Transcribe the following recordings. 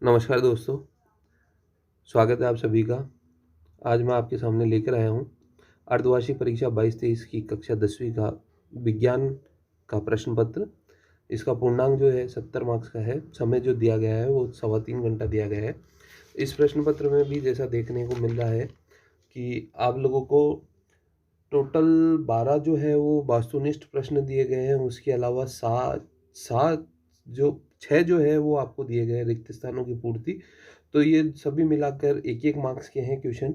नमस्कार दोस्तों, स्वागत है आप सभी का। आज मैं आपके सामने लेकर आया हूँ अर्धवार्षिक परीक्षा 22-23 की कक्षा 10वीं का विज्ञान का प्रश्न पत्र। इसका पूर्णांक जो है 70 मार्क्स का है। समय जो दिया गया है वो 3.25 घंटा दिया गया है। इस प्रश्न पत्र में भी जैसा देखने को मिल रहा है कि आप लोगों को टोटल 12 जो है वो वास्तुनिष्ठ प्रश्न दिए गए हैं। उसके अलावा सात सात जो 6 जो है वो आपको दिए गए हैं रिक्त स्थानों की पूर्ति। तो ये सभी मिलाकर एक एक मार्क्स के हैं क्वेश्चन।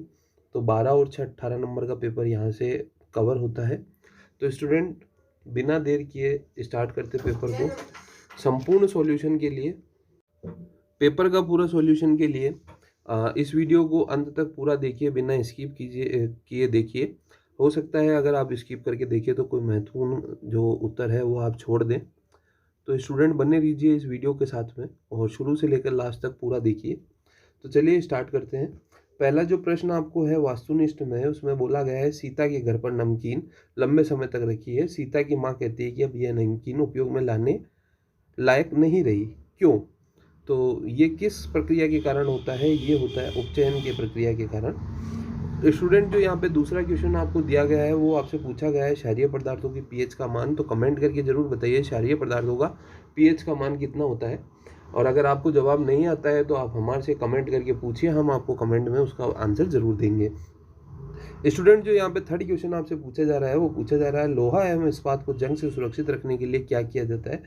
तो 12 और 6 18 नंबर का पेपर यहाँ से कवर होता है। तो स्टूडेंट बिना देर किए स्टार्ट करते पेपर को। संपूर्ण सॉल्यूशन के लिए, पेपर का पूरा सॉल्यूशन के लिए इस वीडियो को अंत तक पूरा देखिए, बिना स्किप किए देखिए। हो सकता है अगर आप स्किप करके देखिए तो कोई महत्वपूर्ण जो उत्तर है वो आप छोड़ दें। तो स्टूडेंट बने रहिए इस वीडियो के साथ में और शुरू से लेकर लास्ट तक पूरा देखिए। तो चलिए स्टार्ट करते हैं। पहला जो प्रश्न आपको है वास्तुनिष्ठ में है, उसमें बोला गया है सीता के घर पर नमकीन लंबे समय तक रखी है। सीता की माँ कहती है कि अब यह नमकीन उपयोग में लाने लायक नहीं रही, क्यों? तो ये किस प्रक्रिया के कारण होता है? ये होता है उपचयन की प्रक्रिया के कारण। स्टूडेंट जो यहाँ पे दूसरा क्वेश्चन आपको दिया गया है वो आपसे पूछा गया है क्षारीय पदार्थों की पीएच का मान। तो कमेंट करके जरूर बताइए क्षारीय पदार्थों का पीएच का मान कितना होता है। और अगर आपको जवाब नहीं आता है तो आप हमारे से कमेंट करके पूछिए, हम आपको कमेंट में उसका आंसर जरूर देंगे। स्टूडेंट जो यहाँ पे थर्ड क्वेश्चन आपसे पूछा जा रहा है वो पूछा जा रहा है लोहा एवं इस्पात को जंग से सुरक्षित रखने के लिए क्या किया जाता है।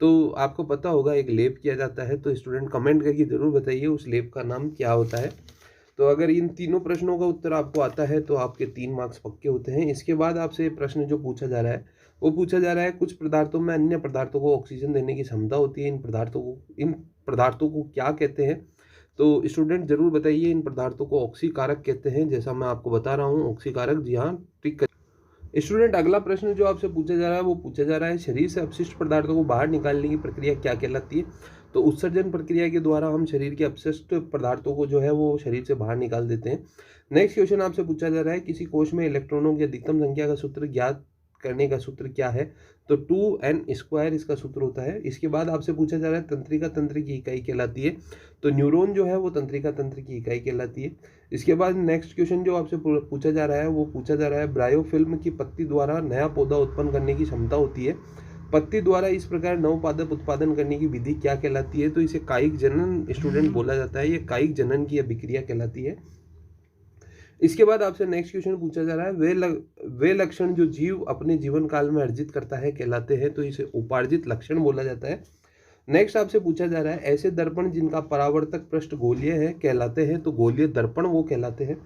तो आपको पता होगा एक लेप किया जाता है। तो स्टूडेंट कमेंट करके जरूर बताइए उस लेप का नाम क्या होता है। तो अगर इन तीनों प्रश्नों का उत्तर आपको आता है तो आपके 3 मार्क्स पक्के होते हैं। इसके बाद आपसे प्रश्न जो पूछा जा रहा है वो पूछा जा रहा है कुछ पदार्थों में अन्य पदार्थों को ऑक्सीजन देने की क्षमता होती है। इन पदार्थों को क्या कहते हैं? तो स्टूडेंट जरूर बताइए। इन पदार्थों को ऑक्सीकारक कहते हैं, जैसा मैं आपको बता रहा हूँ ऑक्सीकारक। जी हाँ, ठीक। स्टूडेंट अगला प्रश्न जो आपसे पूछा जा रहा है वो पूछा जा रहा है शरीर से अपशिष्ट पदार्थों को बाहर निकालने की प्रक्रिया क्या कहलाती है। तो उत्सर्जन प्रक्रिया के द्वारा हम शरीर के अपशिष्ट पदार्थों को जो है वो शरीर से बाहर निकाल देते हैं। नेक्स्ट क्वेश्चन आपसे पूछा जा रहा है किसी कोश में इलेक्ट्रॉनों की अधिकतम संख्या का सूत्र ज्ञात करने का सूत्र क्या है। तो 2n² इसका सूत्र होता है। इसके बाद आपसे पूछा जा रहा है तंत्रिका तंत्र की इकाई कहलाती है। तो न्यूरॉन जो है वो तंत्रिका तंत्र की इकाई कहलाती है। इसके बाद नेक्स्ट क्वेश्चन जो आपसे पूछा जा रहा है वो पूछा जा रहा है ब्रायोफिल्म की पत्ती द्वारा नया पौधा उत्पन्न करने की क्षमता होती है। पत्ती द्वारा इस प्रकार नवपादप उत्पादन करने की विधि क्या कहलाती है। तो इसे कायिक जनन स्टूडेंट बोला जाता है। ये कायिक जनन की अभिक्रिया कहलाती है। इसके बाद आपसे नेक्स्ट क्वेश्चन पूछा जा रहा है वे लक्षण जो जीव अपने जीवन काल में अर्जित करता है कहलाते हैं। तो इसे उपार्जित लक्षण बोला जाता है। नेक्स्ट आपसे पूछा जा रहा है ऐसे दर्पण जिनका परावर्तक पृष्ठ गोलीय है कहलाते हैं। तो गोलीय दर्पण वो कहलाते हैं।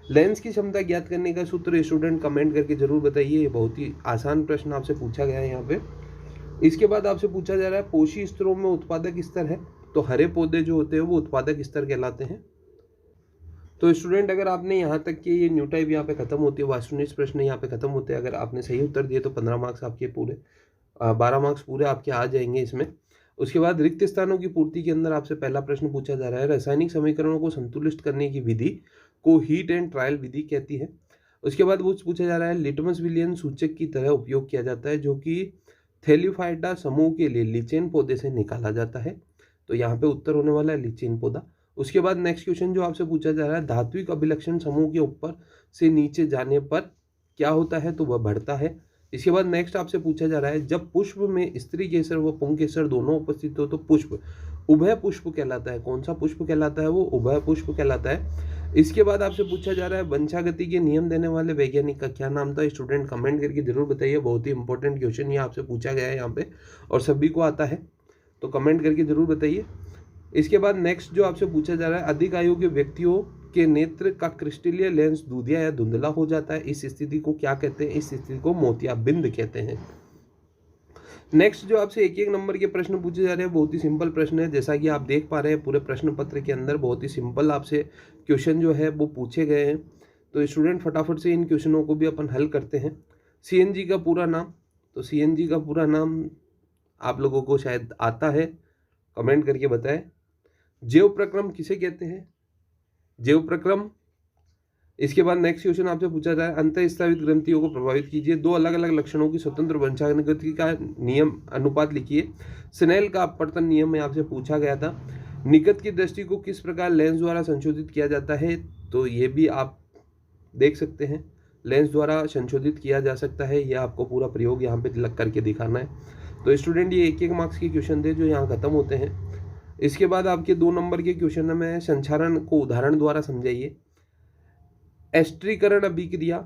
लेंस की क्षमता ज्ञात करने का सूत्र स्टूडेंट कमेंट करके जरूर बताइए। ये बहुत ही आसान प्रश्न आपसे पूछा गया है यहाँ पे। इसके बाद आपसे पूछा जा रहा है पोषी स्तरों में उत्पादक स्तर है। तो हरे पौधे जो होते हैं वो उत्पादक स्तर कहलाते हैं। तो स्टूडेंट अगर आपने यहाँ तक कि ये न्यू टाइप यहाँ पे खत्म होती है, वास्तुनिष्ठ प्रश्न यहाँ पे खत्म होते हैं। अगर आपने सही उत्तर दिए तो 15 मार्क्स आपके पूरे 12 मार्क्स पूरे आपके आ जाएंगे इसमें। उसके बाद रिक्त स्थानों की पूर्ति के अंदर आपसे पहला प्रश्न पूछा जा रहा है रासायनिक समीकरणों को संतुलित करने की विधि को हीट एंड ट्रायल विधि कहती है। उसके बाद वो पूछा जा रहा है लिटमस विलियन सूचक की तरह उपयोग किया जाता है जो कि थैलियोफाइटा समूह के लिए लिचेन पौधे से निकाला जाता है। तो यहाँ पे उत्तर होने वाला है लिचेन पौधा। उसके बाद नेक्स्ट क्वेश्चन जो आपसे पूछा जा रहा है धात्विक अभिलक्षण समूह के ऊपर से नीचे जाने पर क्या होता है। तो वह बढ़ता है। इसके बाद नेक्स्ट आपसे पूछा जा रहा है जब पुष्प में स्त्री केसर व पुंकेसर दोनों उपस्थित हो तो पुष्प उभय पुष्प कहलाता है। कौन सा पुष्प कहलाता है? वो उभय पुष्प कहलाता है। इसके बाद आपसे पूछा जा रहा है वंशागति के नियम देने वाले वैज्ञानिक का क्या नाम था। स्टूडेंट कमेंट करके जरूर बताइए। बहुत ही इंपॉर्टेंट क्वेश्चन ये आपसे पूछा गया है यहाँ पे और सभी को आता है, तो कमेंट करके जरूर बताइए। इसके बाद नेक्स्ट जो आपसे पूछा जा रहा है अधिक आयु के व्यक्तियों के नेत्र का क्रिस्टलीय लेंस दूधिया या धुंधला हो जाता है। इस स्थिति को क्या कहते हैं? इस स्थिति को मोतियाबिंद कहते हैं। नेक्स्ट जो आपसे एक एक नंबर के प्रश्न पूछे जा रहे हैं बहुत ही सिंपल प्रश्न है। जैसा कि आप देख पा रहे हैं पूरे प्रश्न पत्र के अंदर बहुत ही सिंपल आपसे क्वेश्चन जो है वो पूछे गए हैं। तो स्टूडेंट फटाफट से इन क्वेश्चनों को भी अपन हल करते हैं। सीएनजी का पूरा नाम, तो सीएनजी का पूरा नाम आप लोगों को शायद आता है, कमेंट करके बताएं। जैव प्रक्रम किसे कहते हैं? जैव प्रक्रम। इसके बाद नेक्स्ट क्वेश्चन आपसे पूछा जाए अंतःस्रावित ग्रंथियों को प्रभावित कीजिए। 2 अलग अलग लक्षणों की स्वतंत्र वंशागति का नियम अनुपात लिखिए। स्नेल का अपवर्तन नियम में आपसे पूछा गया था। निकट की दृष्टि को किस प्रकार लेंस द्वारा संशोधित किया जाता है, तो ये भी आप देख सकते हैं, लेंस द्वारा संशोधित किया जा सकता है। यह आपको पूरा प्रयोग यहाँ पे लग करके दिखाना है। तो स्टूडेंट ये 1-1 मार्क्स के क्वेश्चन थे जो यहाँ खत्म होते हैं। इसके बाद आपके 2 नंबर के क्वेश्चन में संचारण को उदाहरण द्वारा समझाइए। एस्ट्रीकरण अभिक्रिया,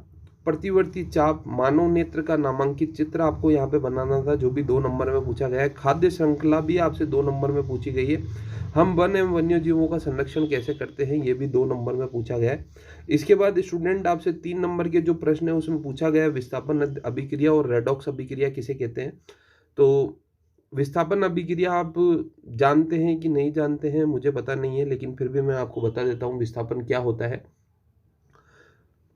प्रतिवर्ती चाप, मानव नेत्र का नामांकित चित्र आपको यहाँ पे बनाना था, जो भी 2 नंबर में पूछा गया है। खाद्य श्रृंखला भी आपसे 2 नंबर में पूछी गई है। हम वन एवं वन्य जीवों का संरक्षण कैसे करते हैं, ये भी 2 नंबर में पूछा गया है। इसके बाद स्टूडेंट आपसे 3 नंबर के जो प्रश्न है उसमें पूछा गया है विस्थापन अभिक्रिया और रेडॉक्स अभिक्रिया किसे कहते हैं। तो विस्थापन अभिक्रिया आप जानते हैं कि नहीं जानते हैं मुझे पता नहीं है, लेकिन फिर भी मैं आपको बता देता हूँ विस्थापन क्या होता है।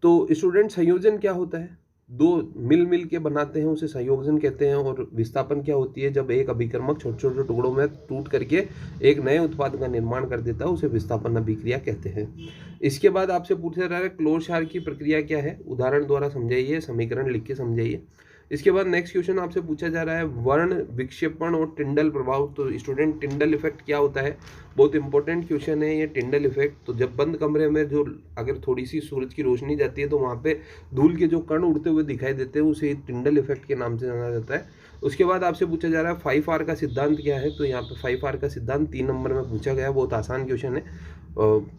तो स्टूडेंट संयोजन क्या होता है, 2 मिल के बनाते हैं उसे संयोजन कहते हैं। और विस्थापन क्या होती है, जब एक अभिकर्मक छोटे छोटे टुकड़ों में टूट करके एक नए उत्पाद का निर्माण कर देता है, उसे विस्थापन अभिक्रिया कहते हैं। इसके बाद आपसे पूछा जा रहा है क्लोज-शार की प्रक्रिया क्या है, उदाहरण द्वारा समझाइए, समीकरण लिख के समझाइए। इसके बाद नेक्स्ट क्वेश्चन आपसे पूछा जा रहा है वर्ण विक्षेपण और टिंडल प्रभाव। तो स्टूडेंट टिंडल इफेक्ट क्या होता है, बहुत इंपॉर्टेंट क्वेश्चन है ये टिंडल इफेक्ट। तो जब बंद कमरे में जो अगर थोड़ी सी सूरज की रोशनी जाती है तो वहाँ पे धूल के जो कण उड़ते हुए दिखाई देते हैं, उसे टिंडल इफेक्ट के नाम से जाना जाता है। उसके बाद आपसे पूछा जा रहा है 5R का सिद्धांत क्या है। तो यहाँ पे 5R का सिद्धांत 3 नंबर में पूछा गया है, बहुत आसान क्वेश्चन है।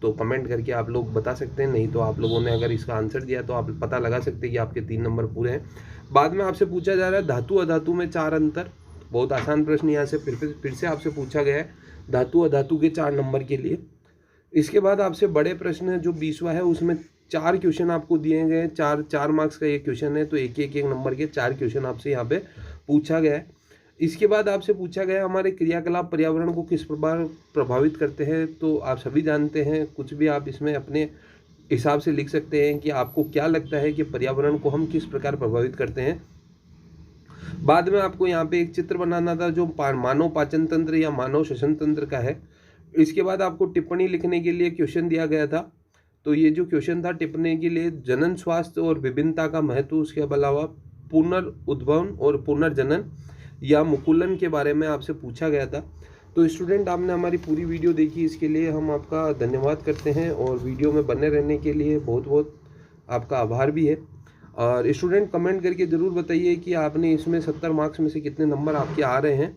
तो कमेंट करके आप लोग बता सकते हैं, नहीं तो आप लोगों ने अगर इसका आंसर दिया तो आप पता लगा सकते हैं कि आपके 3 नंबर पूरे हैं। बाद में आपसे पूछा जा रहा है धातु अधातु में 4 अंतर, बहुत आसान प्रश्न यहाँ से फिर से आपसे पूछा गया है धातु अधातु के 4 नंबर के लिए। इसके बाद आपसे बड़े प्रश्न जो 20वां है उसमें 4 क्वेश्चन आपको दिए गए हैं, 4 मार्क्स का ये क्वेश्चन है। तो एक नंबर के 4 क्वेश्चन आपसे यहाँ पे पूछा गया है। इसके बाद आपसे पूछा गया हमारे क्रियाकलाप पर्यावरण को किस प्रकार प्रभावित करते हैं। तो आप सभी जानते हैं, कुछ भी आप इसमें अपने हिसाब से लिख सकते हैं कि आपको क्या लगता है कि पर्यावरण को हम किस प्रकार प्रभावित करते हैं। बाद में आपको यहाँ पे एक चित्र बनाना था जो मानव पाचन तंत्र या मानव श्वसन तंत्र का है। इसके बाद आपको टिप्पणी लिखने के लिए क्वेश्चन दिया गया था। तो ये जो क्वेश्चन था टिप्पणी के लिए जनन स्वास्थ्य और विभिन्नता का महत्व, उसके अलावा पुनर्उद्भवन और पुनर्जनन या मुकुलन के बारे में आपसे पूछा गया था। तो स्टूडेंट आपने हमारी पूरी वीडियो देखी, इसके लिए हम आपका धन्यवाद करते हैं और वीडियो में बने रहने के लिए बहुत बहुत आपका आभार भी है। और स्टूडेंट कमेंट करके ज़रूर बताइए कि आपने इसमें 70 मार्क्स में से कितने नंबर आपके आ रहे हैं।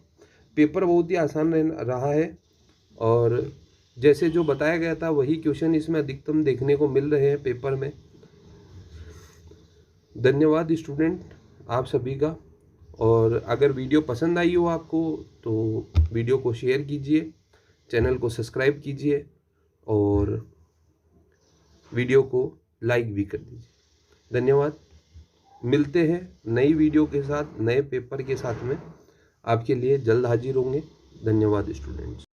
पेपर बहुत ही आसान रहा है और जैसे जो बताया गया था वही क्वेश्चन इसमें अधिकतम देखने को मिल रहे हैं पेपर में। धन्यवाद स्टूडेंट आप सभी का। और अगर वीडियो पसंद आई हो आपको तो वीडियो को शेयर कीजिए, चैनल को सब्सक्राइब कीजिए और वीडियो को लाइक भी कर दीजिए। धन्यवाद। मिलते हैं नई वीडियो के साथ, नए पेपर के साथ में आपके लिए जल्द हाजिर होंगे। धन्यवाद स्टूडेंट्स।